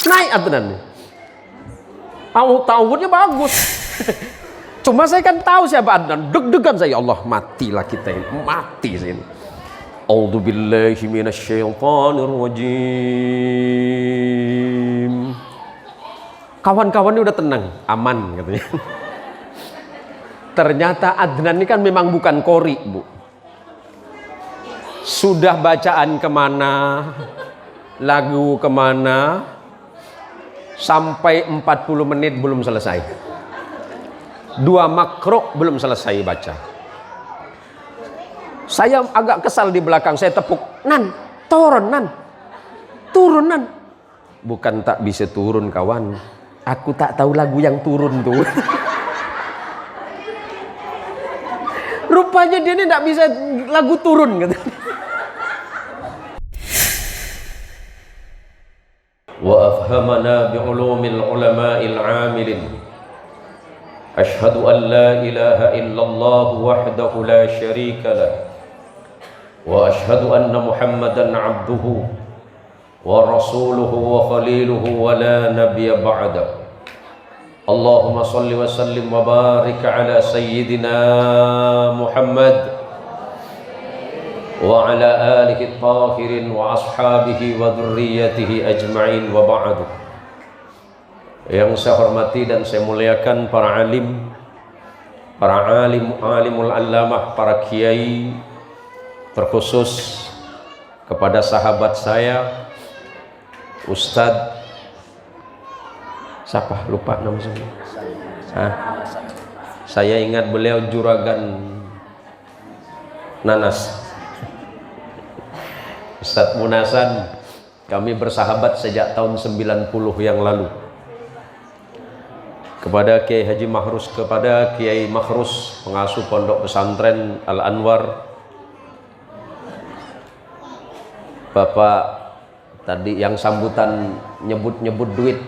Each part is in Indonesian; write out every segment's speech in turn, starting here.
naik adzan. Tauhidnya bagus. Cuma saya kan tahu siapa adzan, deg-degan saya, Allah matilah kita ini, mati saya ini. A'udzubillahi minasyaitonirrajim. Kawan-kawannya udah tenang, aman katanya. Ternyata adzan ini kan memang bukan qori, Bu. Sudah bacaan kemana, lagu kemana, sampai 40 menit belum selesai. 2 makro belum selesai baca. Saya agak kesal di belakang, saya tepuk, Nan, turun Nan, turun Nan. Bukan tak bisa turun kawan, aku tak tahu lagu yang turun tuh. Rupanya dia ini tidak bisa lagu turun gitu. Wa afhamana bi'ulumil ulama'il 'amilin. Ashhadu an la ilaha illallah wahdahu la syarika lah. Wa ashhadu anna Muhammadan 'abduhu wa rasuluhu wa khaliluhu wa la nabiyya ba'da. Allahumma salli wa sallim wa barik ala sayyidina Muhammad wa ala alihi at-tahirin wa ashabihi wa dhurriyyatihi ajma'in wa ba'du. Yang saya hormati dan saya muliakan para alim, alimul allamah, para kiai, terkhusus kepada sahabat saya Ustadz siapa, lupa nama saya. Saya ingat beliau Juragan Nanas, Ustadz Munasan. Kami bersahabat sejak tahun 90 yang lalu. Kepada Kiai Haji Mahrus, kepada Kiai Mahrus, pengasuh pondok pesantren Al Anwar, Bapak tadi yang sambutan nyebut-nyebut duit,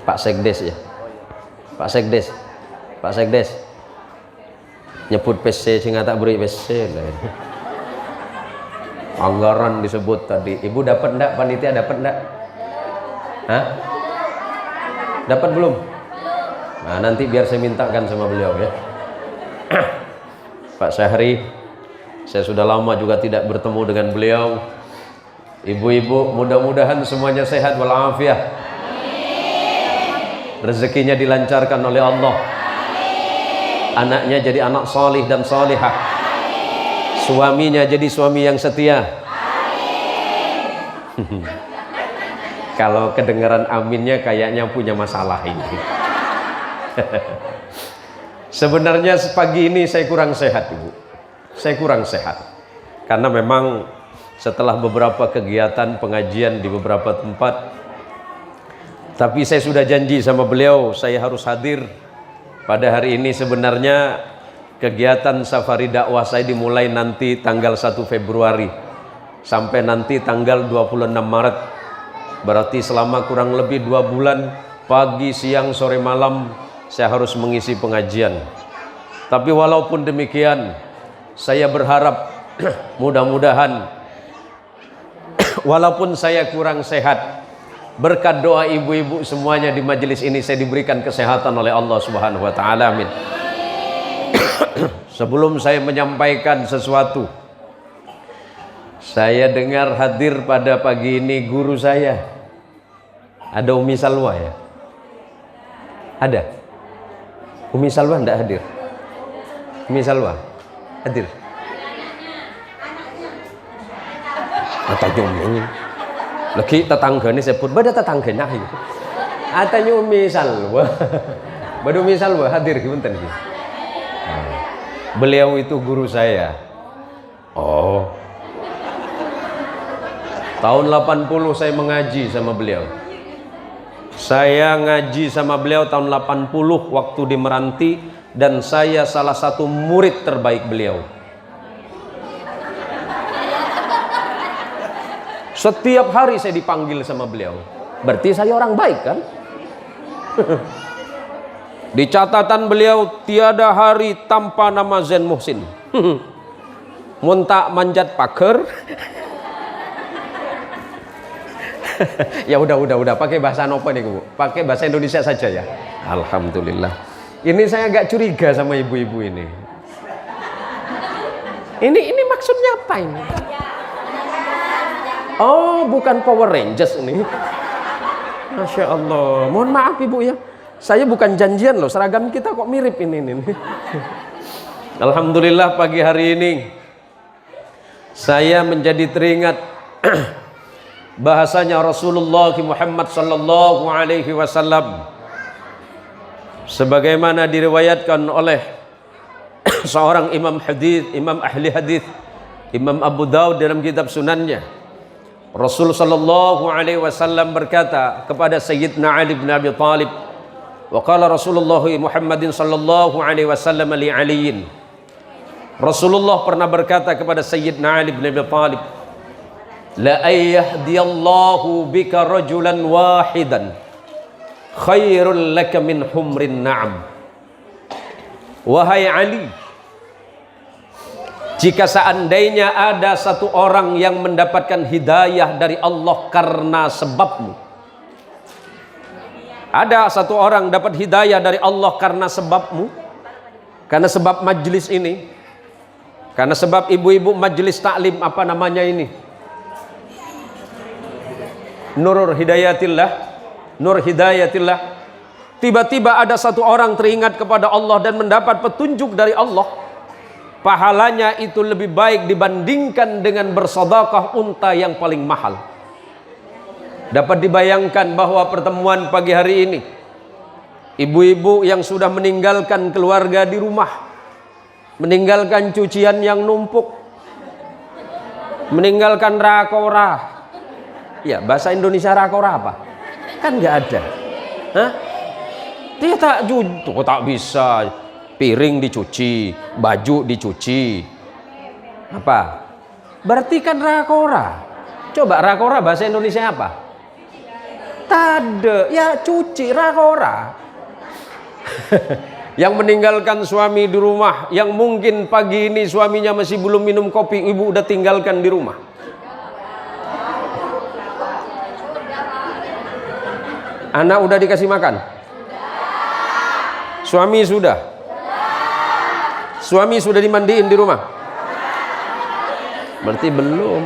Pak Sekdes ya, Pak Sekdes, Pak Sekdes nyebut PC sing tak beri PC lah. Anggaran disebut tadi. Ibu dapat enggak, panitia dapat enggak? Hah? Dapat belum? Nah, nanti biar saya mintakan sama beliau ya. Pak Syahri, saya sudah lama juga tidak bertemu dengan beliau. Ibu-ibu, mudah-mudahan semuanya sehat walafiat. Rezekinya dilancarkan oleh Allah. Anaknya jadi anak solih dan solihah. Suaminya jadi suami yang setia. Kalau kedengaran aminnya kayaknya punya masalah ini. Sebenarnya pagi ini saya kurang sehat, Ibu. Saya kurang sehat. Karena memang setelah beberapa kegiatan pengajian di beberapa tempat, tapi saya sudah janji sama beliau saya harus hadir pada hari ini. Sebenarnya kegiatan safari dakwah saya dimulai nanti tanggal 1 Februari sampai nanti tanggal 26 Maret. Berarti selama kurang lebih 2 bulan, pagi, siang, sore, malam saya harus mengisi pengajian. Tapi walaupun demikian, saya berharap mudah-mudahan walaupun saya kurang sehat, berkat doa ibu-ibu semuanya di majelis ini, saya diberikan kesehatan oleh Allah Subhanahu wa taala. Amin. Sebelum saya menyampaikan sesuatu, saya dengar hadir pada pagi ini guru saya. Ada Umi Salwa ya? Ada? Umi Salwa enggak hadir? Umi Salwa hadir? Atau Umi lagi tetangga ini sebut, bada tetangganya itu. Atanya Umi Salwa. Bada Umi Salwa hadir gimana nih? Beliau itu guru saya. Oh. Tahun 80 saya mengaji sama beliau. Saya ngaji sama beliau tahun 80 waktu di Meranti, dan saya salah satu murid terbaik beliau. Setiap hari saya dipanggil sama beliau. Berarti saya orang baik kan? Di catatan beliau tiada hari tanpa nama Zain Muhsin. Muntak manjat pagar. Ya udah, pakai bahasa apa nih Bu? Pakai bahasa Indonesia saja ya. Alhamdulillah. Ini saya agak curiga sama ibu-ibu ini. Ini maksudnya apa ini? Oh, bukan Power Rangers ini. Masya Allah. Mohon maaf ibu ya. Saya bukan janjian loh. Seragam kita kok mirip ini. Alhamdulillah pagi hari ini saya menjadi teringat bahasanya Rasulullah Muhammad sallallahu alaihi wasallam sebagaimana diriwayatkan oleh seorang imam hadis, imam ahli hadis, Imam Abu Daud dalam kitab sunannya. Rasul sallallahu alaihi wasallam berkata kepada Sayyidina Ali bin Abi Thalib, wa qala Rasulullah Muhammadin sallallahu alaihi wasallam li Aliin. Rasulullah pernah berkata kepada Sayyidina Ali bin Abi Thalib, la ayyahdiyallahu bika rajulan wahidan khairul laka min humrin na'am. Wahai Ali, jika seandainya ada satu orang yang mendapatkan hidayah dari Allah karena sebabmu, ada satu orang dapat hidayah dari Allah karena sebabmu, karena sebab majlis ini, karena sebab ibu-ibu majlis taklim apa namanya ini, Nur Hidayatillah. Tiba-tiba ada satu orang teringat kepada Allah dan mendapat petunjuk dari Allah, pahalanya itu lebih baik dibandingkan dengan bersedekah unta yang paling mahal. Dapat dibayangkan bahwa pertemuan pagi hari ini, ibu-ibu yang sudah meninggalkan keluarga di rumah, meninggalkan cucian yang numpuk, meninggalkan rakora. Ya, bahasa Indonesia rakora apa? Kan nggak ada. Hah? Dia tak bisa. Piring dicuci, baju dicuci. Apa? Berarti kan rakora. Coba rakora bahasa Indonesia apa? Tade. Ya cuci rakora. Yang meninggalkan suami di rumah, yang mungkin pagi ini suaminya masih belum minum kopi, ibu udah tinggalkan di rumah. Anak udah dikasih makan? Suami sudah? Suami sudah dimandiin di rumah? Berarti belum.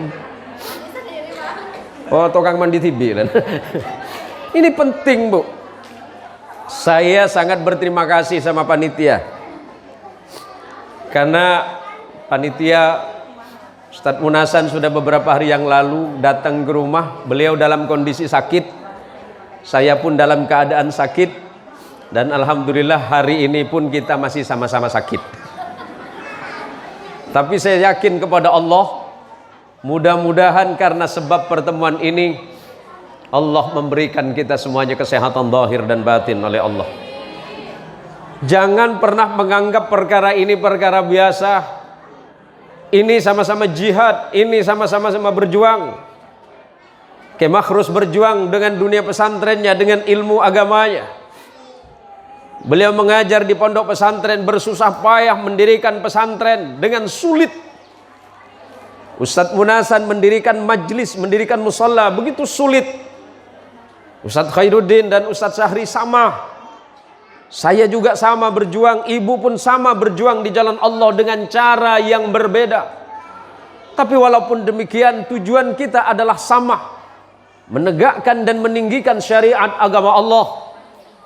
Oh, tukang mandi tibi kan? Ini penting Bu. Saya sangat berterima kasih sama panitia, karena panitia Ustadz Munasan sudah beberapa hari yang lalu datang ke rumah. Beliau dalam kondisi sakit, saya pun dalam keadaan sakit, dan alhamdulillah hari ini pun kita masih sama-sama sakit. Tapi saya yakin kepada Allah, mudah-mudahan karena sebab pertemuan ini Allah memberikan kita semuanya kesehatan zahir dan batin oleh Allah. Jangan pernah menganggap perkara ini perkara biasa. Ini sama-sama jihad, ini sama-sama berjuang. Kemakhrus berjuang dengan dunia pesantrennya, dengan ilmu agamanya. Beliau mengajar di pondok pesantren, bersusah payah mendirikan pesantren dengan sulit. Ustadz Munasan mendirikan majlis, mendirikan musalla, begitu sulit. Ustadz Khairuddin dan Ustadz Syahri sama. Saya juga sama berjuang, ibu pun sama berjuang di jalan Allah dengan cara yang berbeda. Tapi walaupun demikian, tujuan kita adalah sama, menegakkan dan meninggikan syariat agama Allah.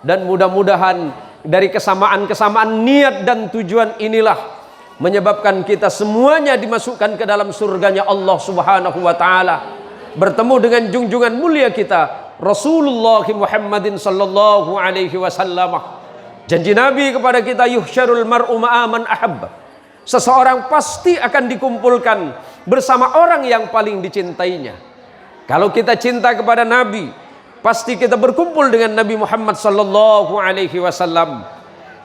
Dan mudah-mudahan dari kesamaan-kesamaan niat dan tujuan inilah menyebabkan kita semuanya dimasukkan ke dalam surganya Allah Subhanahu wa ta'ala, bertemu dengan junjungan mulia kita Rasulullah Muhammadin sallallahu alaihi wasallam. Janji Nabi kepada kita, yuhsyarul mar'u ma'aman ahabba. Seseorang pasti akan dikumpulkan bersama orang yang paling dicintainya. Kalau kita cinta kepada Nabi, pasti kita berkumpul dengan Nabi Muhammad sallallahu alaihi wasallam.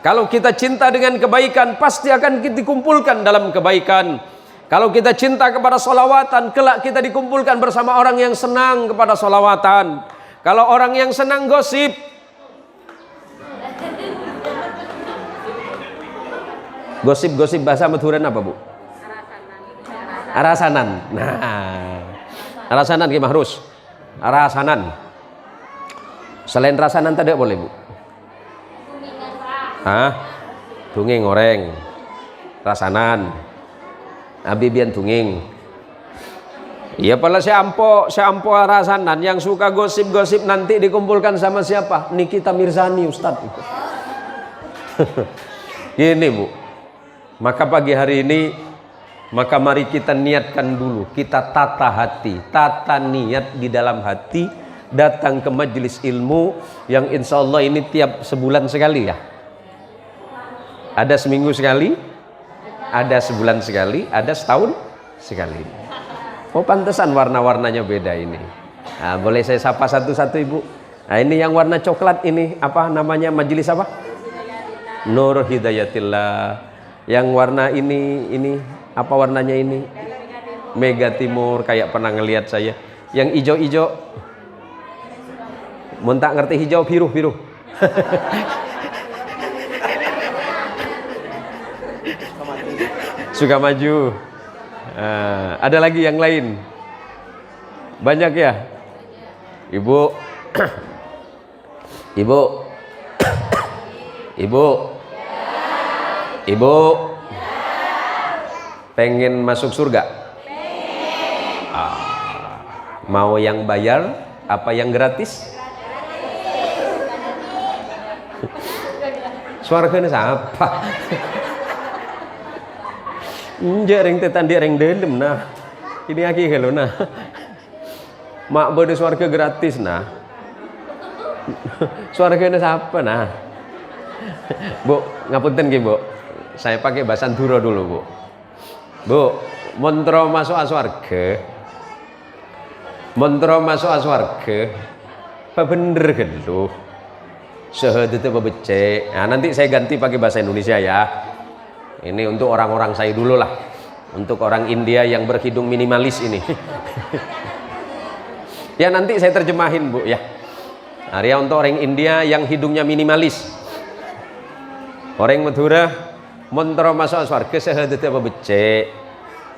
Kalau kita cinta dengan kebaikan, pasti akan dikumpulkan dalam kebaikan. Kalau kita cinta kepada solawatan, kelak kita dikumpulkan bersama orang yang senang kepada solawatan. Kalau orang yang senang gosip, gosip bahasa Madhuran apa Bu? Arasanan. Nah, arasanan gimana harus? Rasanan. Selain rasanan tadi boleh Bu? Hah? Tunging goreng. Rasanan. Abibian tunging. Iya pala saya ampo rasanan yang suka gosip-gosip nanti dikumpulkan sama siapa? Nikita Mirzani Ustadz. Gini Bu. Maka pagi hari ini, maka mari kita niatkan dulu, kita tata hati, tata niat di dalam hati, datang ke majelis ilmu yang insya Allah ini tiap sebulan sekali ya. Ada seminggu sekali, ada sebulan sekali, ada setahun sekali. Oh pantesan warna-warnanya beda ini. Nah, boleh saya sapa satu-satu Ibu? Nah, ini yang warna coklat ini apa namanya, majelis apa? Nur Hidayatillah. Yang warna ini apa warnanya ini? Mega Timur, kayak pernah ngelihat saya. Yang hijau-hijau, mun tak ngerti hijau, biru. Suka maju. Ada lagi yang lain? Banyak ya? Ibu. Ibu pengen masuk surga? Mau yang bayar apa yang gratis? Suaranya siapa? Jareng tetan dia reng delem nah. Ini lagi kalau nah. Mak bode suarga gratis nah. Suaranya siapa nah? Bu, ngapunten ki Bu. Saya pakai bahasa Duro dulu Bu. Bu, montro masuk aswarga. Montro masuk aswarga. Apa bener gitu? Sehedet apa becek. Nah, nanti saya ganti pakai bahasa Indonesia ya. Ini untuk orang-orang saya dulu lah. Untuk orang India yang berhidung minimalis ini. Ya nanti saya terjemahin Bu ya. Area untuk orang India yang hidungnya minimalis. Orang Madura montro masuk surga sehedet apa becek,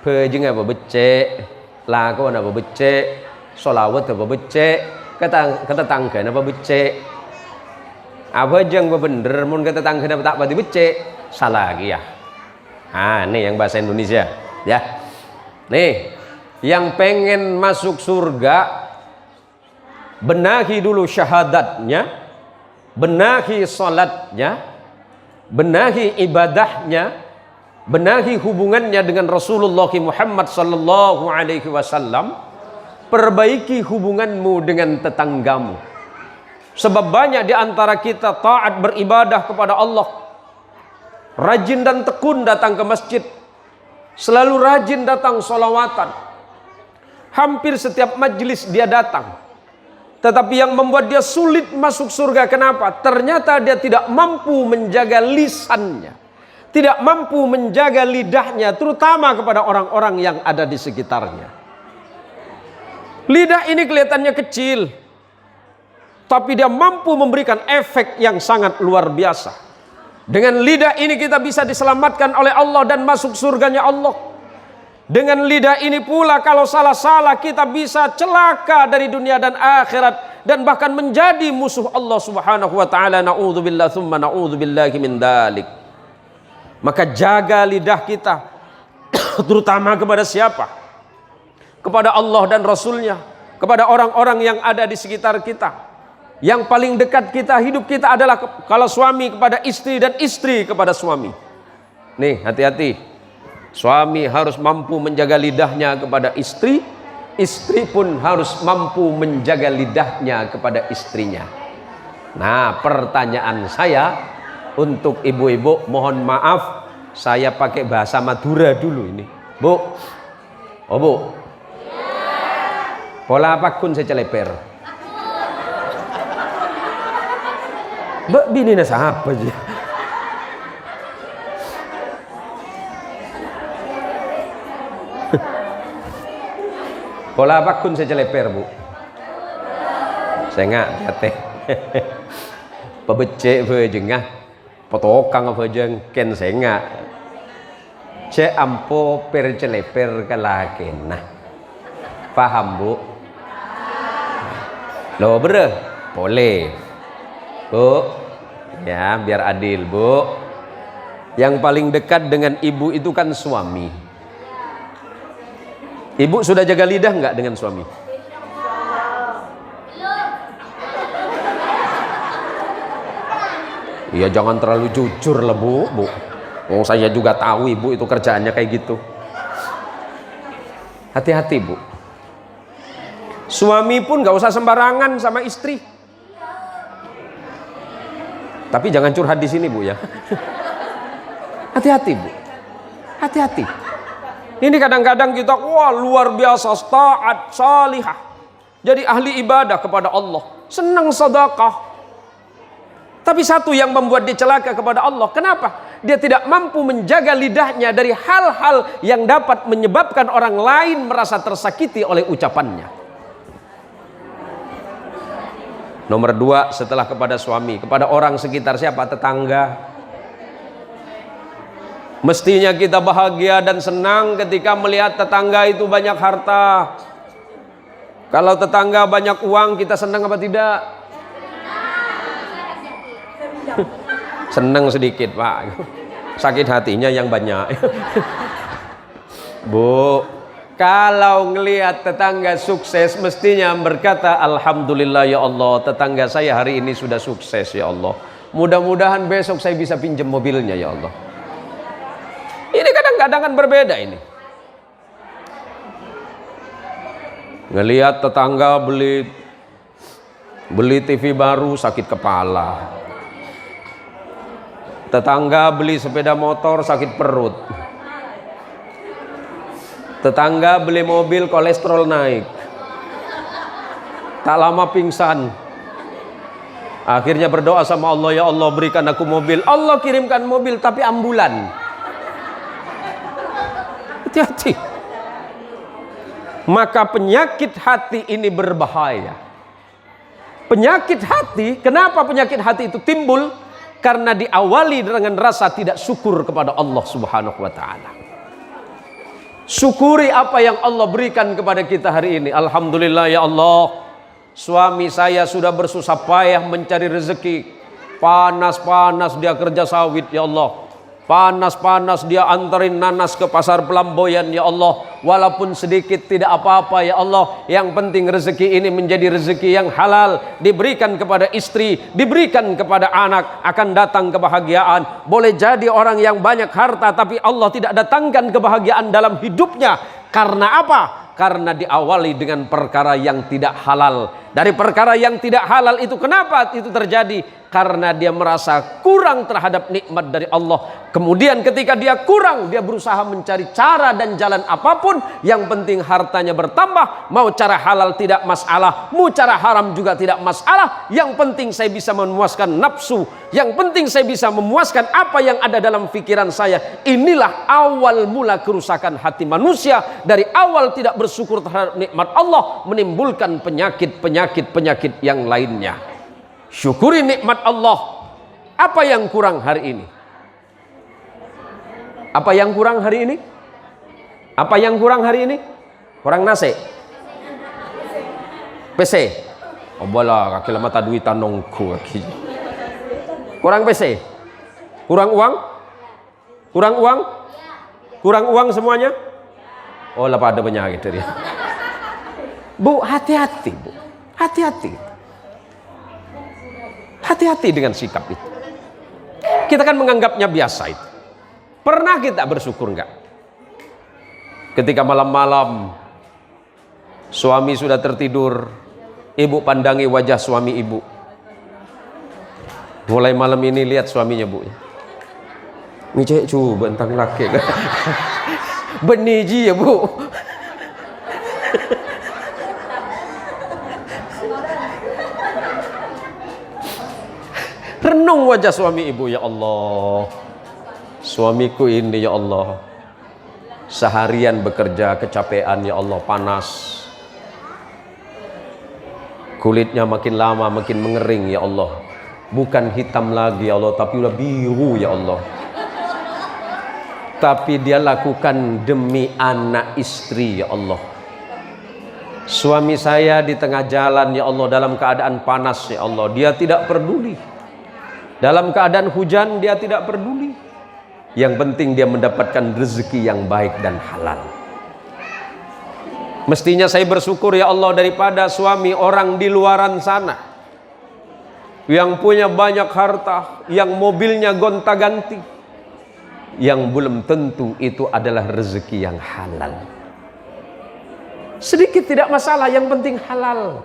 bejeng apa becek, lakon apa becek, solawat apa becek, ketetanggan apa becek. Apa jeng bener mun ketetanggan apa tak pati becek, salah lagi ya. Ah, nih yang bahasa Indonesia ya. Nih, yang pengen masuk surga benahi dulu syahadatnya, benahi salatnya, benahi ibadahnya, benahi hubungannya dengan Rasulullah Muhammad sallallahu alaihi wasallam, perbaiki hubunganmu dengan tetanggamu. Sebab banyak di antara kita taat beribadah kepada Allah, rajin dan tekun datang ke masjid, selalu rajin datang sholawatan, hampir setiap majlis dia datang. Tetapi yang membuat dia sulit masuk surga kenapa? Ternyata dia tidak mampu menjaga lisannya, tidak mampu menjaga lidahnya, terutama kepada orang-orang yang ada di sekitarnya. Lidah ini kelihatannya kecil, tapi dia mampu memberikan efek yang sangat luar biasa. Dengan lidah ini kita bisa diselamatkan oleh Allah dan masuk surganya Allah. Dengan lidah ini pula kalau salah-salah kita bisa celaka dari dunia dan akhirat, dan bahkan menjadi musuh Allah Subhanahu wa taala. Na'udzubillah tsumma na'udzubillahi min dzalik. Maka jaga lidah kita terutama kepada siapa? Kepada Allah dan Rasulnya, kepada orang-orang yang ada di sekitar kita. Yang paling dekat kita, hidup kita adalah kalau suami kepada istri dan istri kepada suami. Nih, hati-hati. Suami harus mampu menjaga lidahnya kepada istri, istri pun harus mampu menjaga lidahnya kepada istrinya. Nah, pertanyaan saya untuk ibu-ibu, mohon maaf saya pakai bahasa Madura dulu ini. Bu, oh Bu, pola apa kun saya celeper? Mbak bini nasa apa aja? Pola apa kun saya celeper Bu? Saya nggak kate. Pebecek bejengah, potokang bejeng ken saya nggak. Cek ampo per celeper kalakena. Paham Bu? Loh bre, boleh. Bu, ya biar adil bu. Yang paling dekat dengan ibu itu kan suami. Ibu sudah jaga lidah nggak dengan suami? Iya jangan terlalu jujur lah bu. Oh saya juga tahu ibu itu kerjaannya kayak gitu. Hati-hati bu. Suami pun nggak usah sembarangan sama istri. Tapi jangan curhat di sini bu ya. Hati-hati bu. Hati-hati. Ini kadang-kadang kita wah luar biasa taat salihah. Jadi ahli ibadah kepada Allah. Senang sedekah. Tapi satu yang membuat dia celaka kepada Allah. Kenapa? Dia tidak mampu menjaga lidahnya dari hal-hal yang dapat menyebabkan orang lain merasa tersakiti oleh ucapannya. Nomor 2 setelah kepada suami, kepada orang sekitar siapa? Tetangga. Mestinya kita bahagia dan senang ketika melihat tetangga itu banyak harta. Kalau tetangga banyak uang, kita senang apa tidak? Senang sedikit pak. Sakit hatinya yang banyak. Bu, kalau ngelihat tetangga sukses, mestinya berkata alhamdulillah ya Allah, tetangga saya hari ini sudah sukses ya Allah. Mudah-mudahan besok saya bisa pinjam mobilnya ya Allah. Ini kadang-kadang kan berbeda ini. Ngelihat tetangga beli TV baru sakit kepala. Tetangga beli sepeda motor sakit perut. Tetangga beli mobil kolesterol naik. Tak lama pingsan. Akhirnya berdoa sama Allah, ya Allah berikan aku mobil. Allah kirimkan mobil tapi ambulan. Hati-hati. Maka penyakit hati ini berbahaya. Penyakit hati, kenapa penyakit hati itu timbul? Karena diawali dengan rasa tidak syukur kepada Allah Subhanahu wa taala. Syukuri apa yang Allah berikan kepada kita hari ini. Alhamdulillah ya Allah. Suami saya sudah bersusah payah mencari rezeki. Panas-panas dia kerja sawit ya Allah. Panas-panas dia antarin nanas ke pasar Pelamboyan ya Allah. Walaupun sedikit tidak apa-apa ya Allah. Yang penting rezeki ini menjadi rezeki yang halal. Diberikan kepada istri, diberikan kepada anak. Akan datang kebahagiaan. Boleh jadi orang yang banyak harta, tapi Allah tidak datangkan kebahagiaan dalam hidupnya. Karena apa? Karena diawali dengan perkara yang tidak halal. Dari perkara yang tidak halal itu kenapa itu terjadi? Karena dia merasa kurang terhadap nikmat dari Allah. Kemudian ketika dia kurang, dia berusaha mencari cara dan jalan apapun. Yang penting hartanya bertambah. Mau cara halal tidak masalah, mau cara haram juga tidak masalah. Yang penting saya bisa memuaskan nafsu. Yang penting saya bisa memuaskan apa yang ada dalam pikiran saya. Inilah awal mula kerusakan hati manusia. Dari awal tidak bersyukur terhadap nikmat Allah, menimbulkan penyakit yang lainnya. Syukuri nikmat Allah. Apa yang kurang hari ini? Apa yang kurang hari ini? Apa yang kurang hari ini? Kurang nasi? PC? Oh bola kaki lama tak duitan nongku kaki. Kurang PC? Kurang uang? Kurang uang? Kurang uang semuanya? Oh lah pada penyakit dia. Bu, hati-hati bu. Hati-hati. Hati-hati dengan sikap itu. Kita kan menganggapnya biasa itu. Pernah kita bersyukur enggak? Ketika malam-malam suami sudah tertidur, ibu pandangi wajah suami ibu. Mulai malam ini lihat suaminya bu. Ini cek coba tentang laki. Beniji ya bu. Renung wajah suami ibu, ya Allah. Suamiku ini ya Allah. Seharian bekerja kecapean ya Allah, panas. Kulitnya makin lama makin mengering ya Allah. Bukan hitam lagi ya Allah, tapi udah biru ya Allah. Tapi dia lakukan demi anak istri ya Allah. Suami saya di tengah jalan ya Allah dalam keadaan panas ya Allah, dia tidak peduli. Dalam keadaan hujan dia tidak peduli. Yang penting dia mendapatkan rezeki yang baik dan halal. Mestinya saya bersyukur ya Allah daripada suami orang di luaran sana yang punya banyak harta, yang mobilnya gonta-ganti, yang belum tentu itu adalah rezeki yang halal. Sedikit tidak masalah, yang penting halal.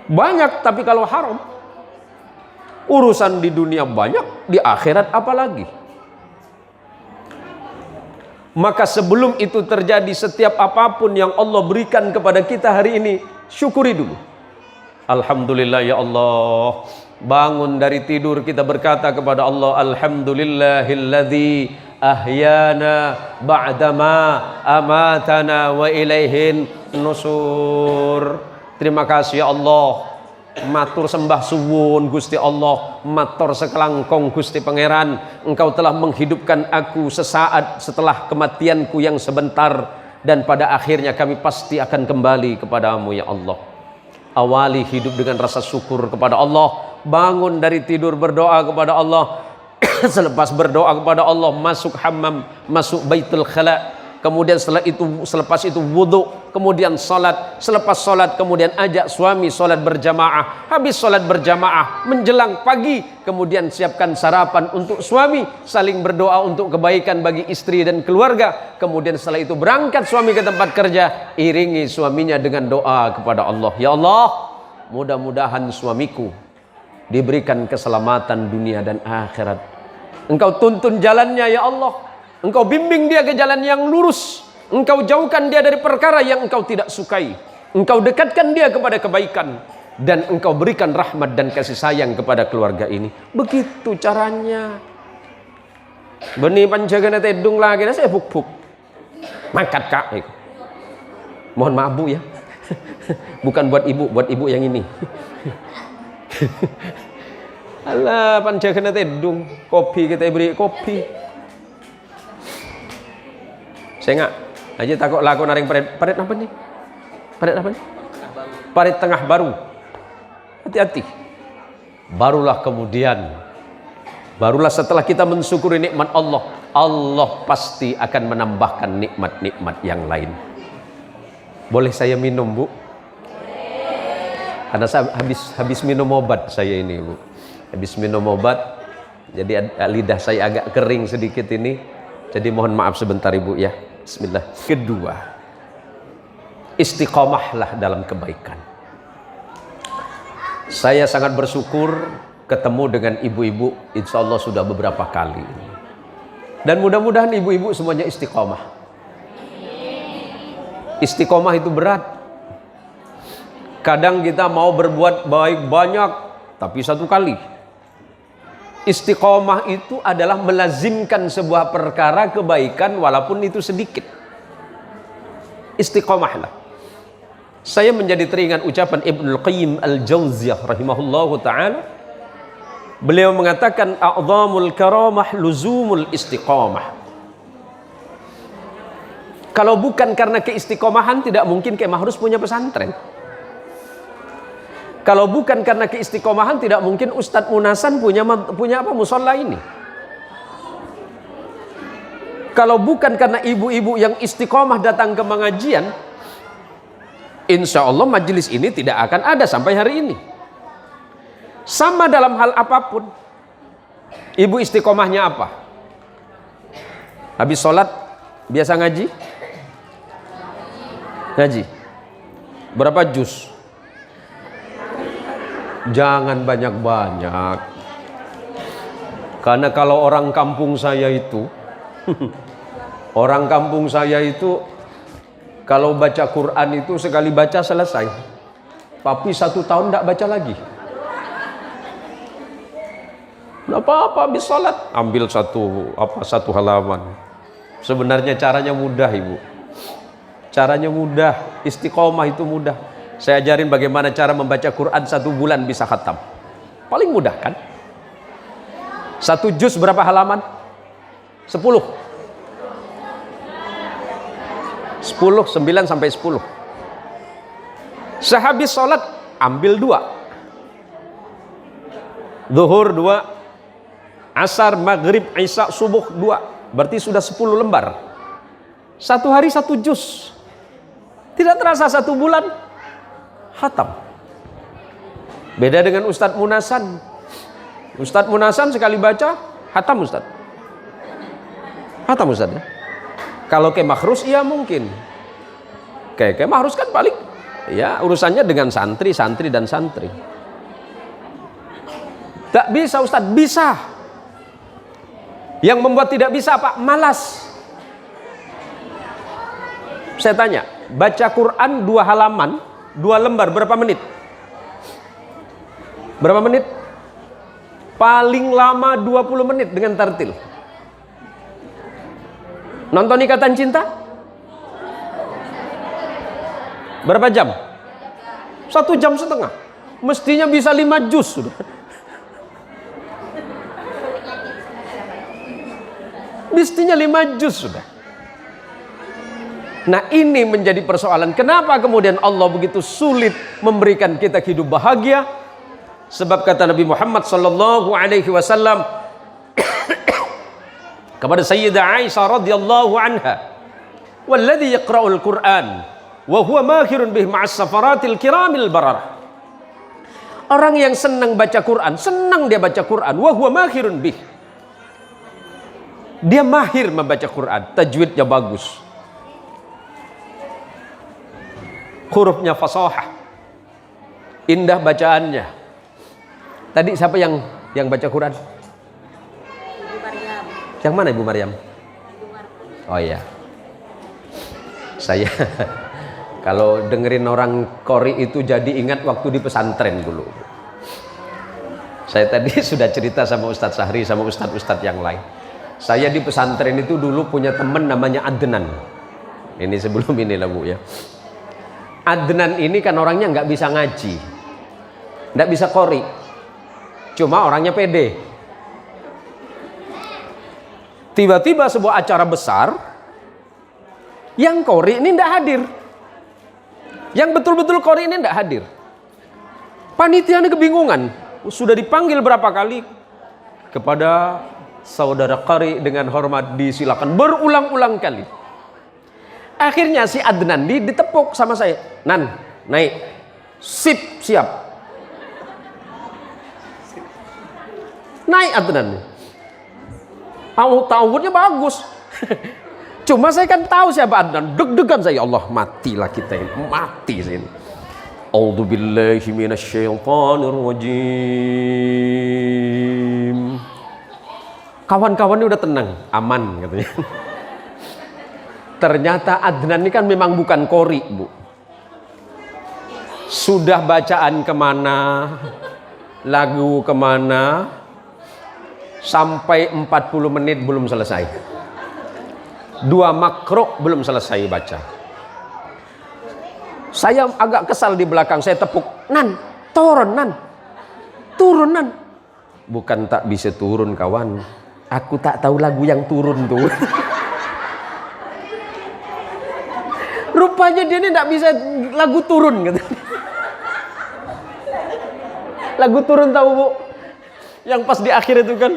Banyak tapi kalau haram, urusan di dunia banyak, di akhirat apalagi. Maka sebelum itu terjadi, setiap apapun yang Allah berikan kepada kita hari ini, syukuri dulu. Alhamdulillah ya Allah. Bangun dari tidur kita berkata kepada Allah, alhamdulillahilladzi ahyana ba'dama amatana wa ilaihin nusur. Terima kasih ya Allah. Matur sembah suwun Gusti Allah, matur sekelangkong Gusti Pangeran, Engkau telah menghidupkan aku sesaat setelah kematianku yang sebentar, dan pada akhirnya kami pasti akan kembali kepadamu ya Allah. Awali hidup dengan rasa syukur kepada Allah. Bangun dari tidur berdoa kepada Allah. Selepas berdoa kepada Allah, masuk hammam, masuk baitul khala. Kemudian selepas itu wudu, kemudian salat. Selepas salat kemudian ajak suami salat berjamaah. Habis salat berjamaah menjelang pagi, kemudian siapkan sarapan untuk suami, saling berdoa untuk kebaikan bagi istri dan keluarga. Kemudian setelah itu berangkat suami ke tempat kerja, iringi suaminya dengan doa kepada Allah. Ya Allah, mudah-mudahan suamiku diberikan keselamatan dunia dan akhirat. Engkau tuntun jalannya ya Allah. Engkau bimbing dia ke jalan yang lurus. Engkau jauhkan dia dari perkara yang engkau tidak sukai. Engkau dekatkan dia kepada kebaikan. Dan engkau berikan rahmat dan kasih sayang kepada keluarga ini. Begitu caranya. Benih panjaga tedung lagi, saya buk-buk. Mangkat kak. Mohon maaf bu ya. Bukan buat ibu yang ini. Alah panjaga tedung. Kopi kita beri kopi. Saya enggak aja takut laku naring parit apa nih? Parit apa nih? Parit tengah baru. Hati-hati. Barulah setelah kita mensyukuri nikmat Allah, Allah pasti akan menambahkan nikmat-nikmat yang lain. Boleh saya minum, Bu? Karena saya habis minum obat saya ini, Bu. Habis minum obat, jadi lidah saya agak kering sedikit ini. Jadi mohon maaf sebentar Ibu ya. Bismillah. Kedua, istiqomahlah dalam kebaikan. Saya sangat bersyukur ketemu dengan ibu-ibu, insya Allah sudah beberapa kali. Dan mudah-mudahan ibu-ibu semuanya istiqomah. Istiqomah itu berat. Kadang kita mau berbuat baik banyak, tapi satu kali. Istiqomah itu adalah melazimkan sebuah perkara kebaikan walaupun itu sedikit. Istiqomahlah. Saya menjadi teringat ucapan Ibnul Qayyim Al-Jauziyah rahimahullahu ta'ala. Beliau mengatakan a'zamul karamah luzumul istiqomah. Kalau bukan karena keistiqomahan, tidak mungkin Kiai Mahrus punya pesantren. Kalau bukan karena keistiqomahan, tidak mungkin Ustadz Munasan punya apa musola ini. Kalau bukan karena ibu-ibu yang istiqomah datang ke pengajian, insya Allah majelis ini tidak akan ada sampai hari ini. Sama dalam hal apapun. Ibu istiqomahnya apa? Habis sholat biasa ngaji? Ngaji. Berapa juz? Jangan banyak-banyak. Karena kalau orang kampung saya itu kalau baca Quran itu sekali baca selesai, tapi 1 tahun tidak baca lagi. Tidak apa-apa, habis sholat ambil satu halaman. Sebenarnya caranya mudah Ibu. Caranya mudah, istiqomah itu mudah. Saya ajarin bagaimana cara membaca Quran 1 bulan bisa khatam. Paling mudah kan? 1 juz berapa halaman? 10. 10 10, 9 sampai 10. Sehabis sholat ambil 2. Zuhur 2, asar, maghrib, isya, subuh 2. Berarti sudah 10 lembar. Satu hari 1 juz. Tidak terasa 1 bulan khatam. Beda dengan Ustadz Munasan. Ustadz Munasan sekali baca khatam Ustadz. Khatam Ustadz ya. Kalau ke Makhrus iya mungkin. Ke Makhrus kan paling ya urusannya dengan santri dan santri. Tak bisa Ustadz, bisa. Yang membuat tidak bisa apa? Malas. Saya tanya, baca Quran 2 halaman, 2 lembar berapa menit? Berapa menit? Paling lama 20 menit dengan tartil. Nonton Ikatan Cinta? Berapa jam? 1,5 jam. Mestinya bisa 5 juz sudah. Mestinya 5 juz sudah. Nah ini menjadi persoalan. Kenapa kemudian Allah begitu sulit memberikan kita hidup bahagia? Sebab kata Nabi Muhammad sallallahu alaihi wasallam kepada Sayyidah Aisyah radhiyallahu anha, "Walladzi yaqra'ul Qur'an wa huwa mahirun bih ma'as safaratil kiramil bararah." Orang yang senang baca Quran, senang dia baca Quran, wa huwa mahirun bih. Dia mahir membaca Quran, tajwidnya bagus. Hurufnya fasahah. Indah bacaannya. Tadi siapa yang baca Quran? Ibu Maryam. Yang mana Ibu Maryam? Oh iya. Saya kalau dengerin orang qori itu jadi ingat waktu di pesantren dulu. Saya tadi sudah cerita sama Ustadz Sahri sama Ustadz yang lain. Saya di pesantren itu dulu punya teman namanya Adnan. Ini sebelum ini lah Bu ya. Adnan ini kan orangnya nggak bisa ngaji, nggak bisa qori, cuma orangnya pede. Tiba-tiba sebuah acara besar, yang qori ini nggak hadir, yang betul-betul qori ini nggak hadir. Panitia ini kebingungan, sudah dipanggil berapa kali kepada saudara qari dengan hormat disilakan berulang-ulang kali. Akhirnya si Adnan ditepuk sama saya. Nan, naik. Sip, siap. Naik Adnan. Tawurnya bagus. Cuma saya kan tahu siapa Adnan. Deg-degan saya. Allah, matilah kita ini. Mati sini. A'udzubillahi minasyaitonirrajim. Kawan-kawannya udah tenang, aman katanya. Ternyata Adnan ini kan memang bukan qori Bu. Sudah bacaan kemana, lagu kemana, sampai 40 menit belum selesai. 2 makro belum selesai baca. Saya agak kesal di belakang, saya tepuk. Nan, turun Nan. Turun Nan. Bukan tak bisa turun kawan. Aku tak tahu lagu yang turun tuh. Rupanya dia ini tidak bisa lagu turun gitu. Lagu turun tahu Bu? Yang pas di akhir itu kan.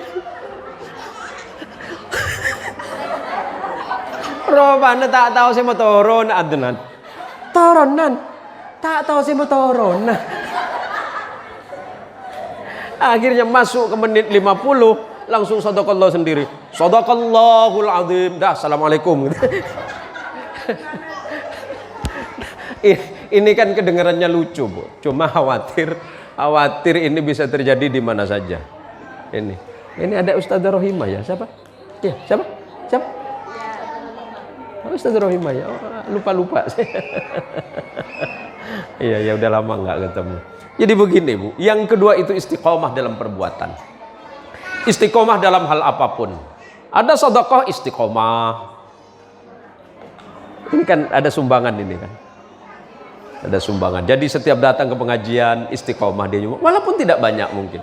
Rupanya tak tahu saya mau turun Adnan. Turunan. Tak tahu saya mau turun. Akhirnya masuk ke menit 50 langsung sadaqallah sendiri. Sadaqallahul azim. Dah assalamualaikum gitu. Ini kan kedengarannya lucu Bu, cuma khawatir ini bisa terjadi di mana saja. Ini ada Ustazah Rohimah ya, siapa? Ya, siapa? Oh, Ustazah Rohimah ya, lupa. Iya, ya udah lama nggak ketemu. Jadi begini Bu, yang kedua itu istiqomah dalam perbuatan. Istiqomah dalam hal apapun. Ada sedekah istiqomah. Ini kan ada sumbangan ini kan. Ada sumbangan. Jadi setiap datang ke pengajian istiqomah dia juga. Walaupun tidak banyak mungkin.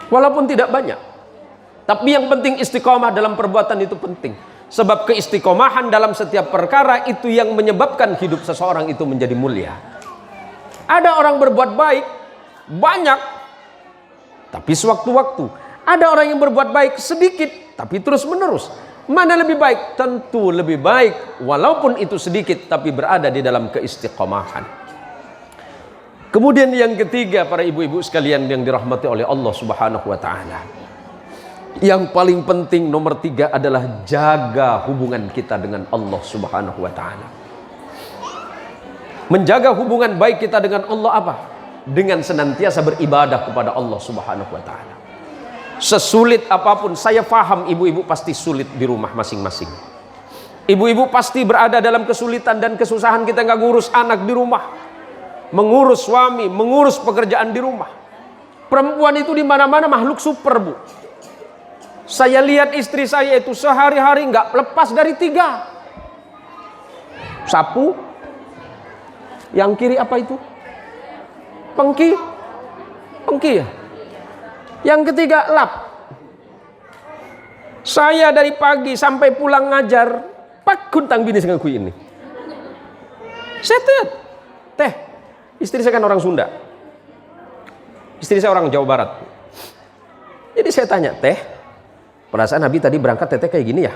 Walaupun tidak banyak. Tapi yang penting istiqomah dalam perbuatan itu penting. Sebab keistiqomahan dalam setiap perkara itu yang menyebabkan hidup seseorang itu menjadi mulia. Ada orang berbuat baik banyak, tapi sewaktu-waktu. Ada orang yang berbuat baik sedikit, tapi terus-menerus. Mana lebih baik? Tentu lebih baik walaupun itu sedikit, tapi berada di dalam keistiqomahan. Kemudian yang ketiga, para ibu-ibu sekalian yang dirahmati oleh Allah Subhanahu wa taala. Yang paling penting nomor 3 adalah jaga hubungan kita dengan Allah Subhanahu wa taala. Menjaga hubungan baik kita dengan Allah apa? Dengan senantiasa beribadah kepada Allah Subhanahu wa taala. Sesulit apapun, saya paham ibu-ibu pasti sulit di rumah masing-masing. Ibu-ibu pasti berada dalam kesulitan dan kesusahan, kita nggak ngurus anak di rumah, mengurus suami, mengurus pekerjaan di rumah. Perempuan itu di mana-mana makhluk super, Bu. Saya lihat istri saya itu sehari-hari nggak lepas dari 3. Sapu, yang kiri apa itu? Pengki, pengki ya. Yang ketiga lap. Saya dari pagi sampai pulang ngajar, pak kuntang bini dengan kui ini. Setet, teh. Istri saya kan orang Sunda. Istri saya orang Jawa Barat. Jadi saya tanya, teh, perasaan Nabi tadi berangkat teteh kayak gini ya?